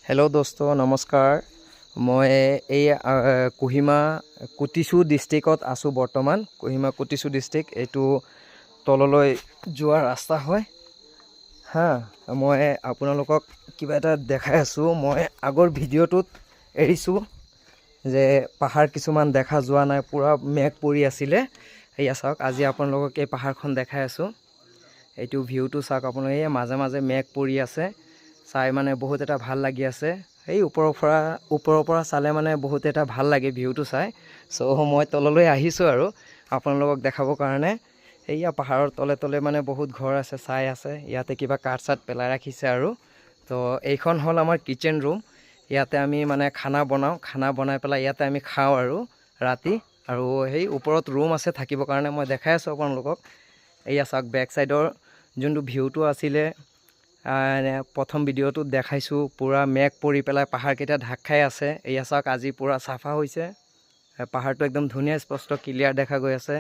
Hello दोस्तों नमस्कार। मैं कोहिमा कुटिचु डिस्ट्रिक्ट आसो बर्तमान कोहिमा कुटिचु डिस्ट्रिक्ट एटू तलলৈ जोৱা रास्ता হয় हाँ मैं आपनलोকক किबा এটা দেখাই আছো। मैं आगर ভিডিওটোত এৰিছো যে পাহাৰ কিছুমান দেখা যোৱা নাই, পুৰা মেঘ পৰি আছিল। এয়া চাওক আজি আপোনালোকক এই পাহাৰখন দেখাই আছো। এইটো ভিউটো চাওক আপোনালোকে, মাজে মাজে মেঘ পৰি আছে, চাই মানে বহুত এটা ভাল লাগি আছে। এই ওপৰৰ পৰা চালে মানে বহুত এটা ভাল লাগে ভিউটো চাই। সো মই তললৈ আহিছো আৰু আপোনালোকক দেখাবৰ কাৰণে। এইয়া পাহাৰৰ তলে তলে মানে বহুত ঘৰ আছে, চাই আছে। ইয়াতে কিবা কাঠ চাট পেলাই ৰাখিছে আৰু। তো এইখন হ'ল আমাৰ কিচেন ৰুম। ইয়াতে আমি মানে খানা বনাওঁ, খানা বনাই পেলাই ইয়াতে আমি খাওঁ আৰু ৰাতি। আৰু সেই ওপৰত ৰুম আছে থাকিবৰ কাৰণে। মই দেখাই আছো আপোনালোকক। এইয়া চাওক বেক সাইডৰ যোনটো ভিউটো আছিলে প্ৰথম ভিডিওটো দেখাইছো, পুৰা মেঘ পৰি পেলাই পাহাৰকেইটা ঢাক খাই আছে। এয়া চাওক আজি পুৰা চাফা হৈছে, পাহাৰটো একদম ধুনীয়া স্পষ্ট ক্লিয়াৰ দেখা গৈ আছে,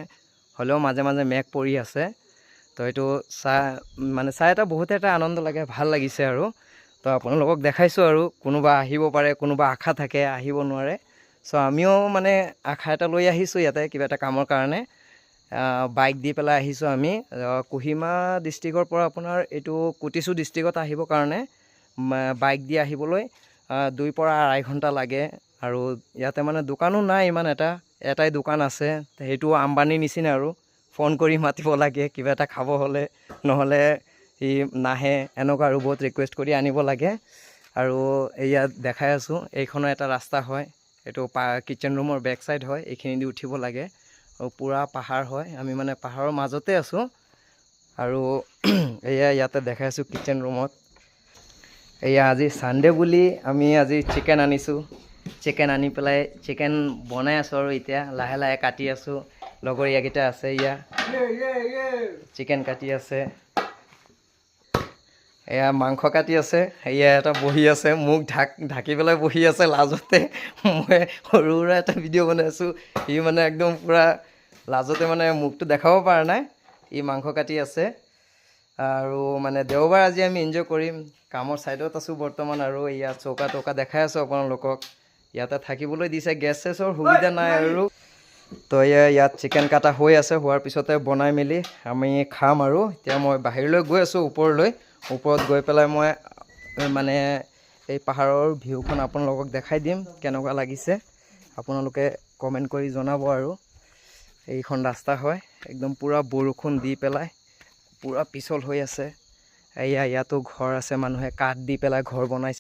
হ'লেও মাজে মাজে মেঘ পৰি আছে। তো এইটো চাই এটা বহুত এটা আনন্দ লাগে, ভাল লাগিছে আৰু। তো আপোনালোকক দেখাইছো আৰু। কোনোবা আহিব পাৰে, কোনোবা আশা থাকে আহিব নোৱাৰে। সো আমিও মানে আশা এটা লৈ আহিছো ইয়াতে কিবা এটা কামৰ কাৰণে। বাইক দি পেলাই আহিছো আমি কোহিমা ডিস্ট্ৰিক্টৰ পৰা আপোনাৰ এইটো কুটিচু ডিস্ট্ৰিক্টত আহিবৰ কাৰণে বাইক দি আহিবলৈ 2 পৰা 2.5 ঘণ্টা লাগে। আৰু ইয়াতে মানে দোকানো নাই, ইমান এটাই দোকান আছে, সেইটো আম্বানীৰ নিচিনা আৰু। ফোন কৰি মাতিব লাগে কিবা এটা খাব হ'লে, নহ'লে ই নাহে এনেকুৱা আৰু। বহুত ৰিকুৱেষ্ট কৰি আনিব লাগে। আৰু এয়া দেখাই আছো, এইখনো এটা ৰাস্তা হয়, এইটো কিচেন ৰুমৰ বেক সাইড হয়। এইখিনি দি উঠিব লাগে আৰু পুৰা পাহাৰ হয়, আমি মানে পাহাৰৰ মাজতে আছো। আৰু এয়া ইয়াতে দেখাই আছো কিচেন ৰুমত। এয়া আজি সানডে বুলি আমি আজি চিকেন আনিছো। চিকেন আনি পেলাই চিকেন বনাই আছো আৰু এতিয়া লাহে লাহে কাটি আছো। লগৰ ইয়াকেইটা আছে, ইয়া চিকেন কাটি আছে, এয়া মাংস কাটি আছে। এয়া এটা বহি আছে, মুখ ঢাকি পেলাই বহি আছে লাজতে। মই সৰু সুৰা এটা ভিডিঅ' বনাই আছো, ই মানে একদম পুৰা লাজতে মানে মুখটো দেখাব পৰা নাই। ই মাংস কাটি আছে। আৰু মানে দেওবাৰ আজি আমি এনজয় কৰিম। কামৰ সাইডত আছো বৰ্তমান। আৰু ইয়াত চৌকা টৌকা দেখাই আছো আপোনালোকক। ইয়াতে থাকিবলৈ দিছে, গেছ চেছৰ সুবিধা নাই আৰু। তো ইয়াত চিকেন কাটা হৈ আছে, হোৱাৰ পিছতে বনাই মেলি আমি খাম আৰু। এতিয়া মই বাহিৰলৈ গৈ আছো, ওপৰত গৈ পেলাই মই মানে এই পাহাৰৰ ভিউখন আপোনালোকক দেখাই দিম কেনেকুৱা লাগিছে। আপোনালোকে কমেণ্ট কৰি জনাব আৰু। এইখন ৰাস্তা হয়, একদম পুৰা বৰষুণ দি পেলাই পুৰা পিছল হৈ আছে। ইয়াতো ঘৰ আছে, মানুহে কাঠ দি পেলাই ঘৰ বনাইছে।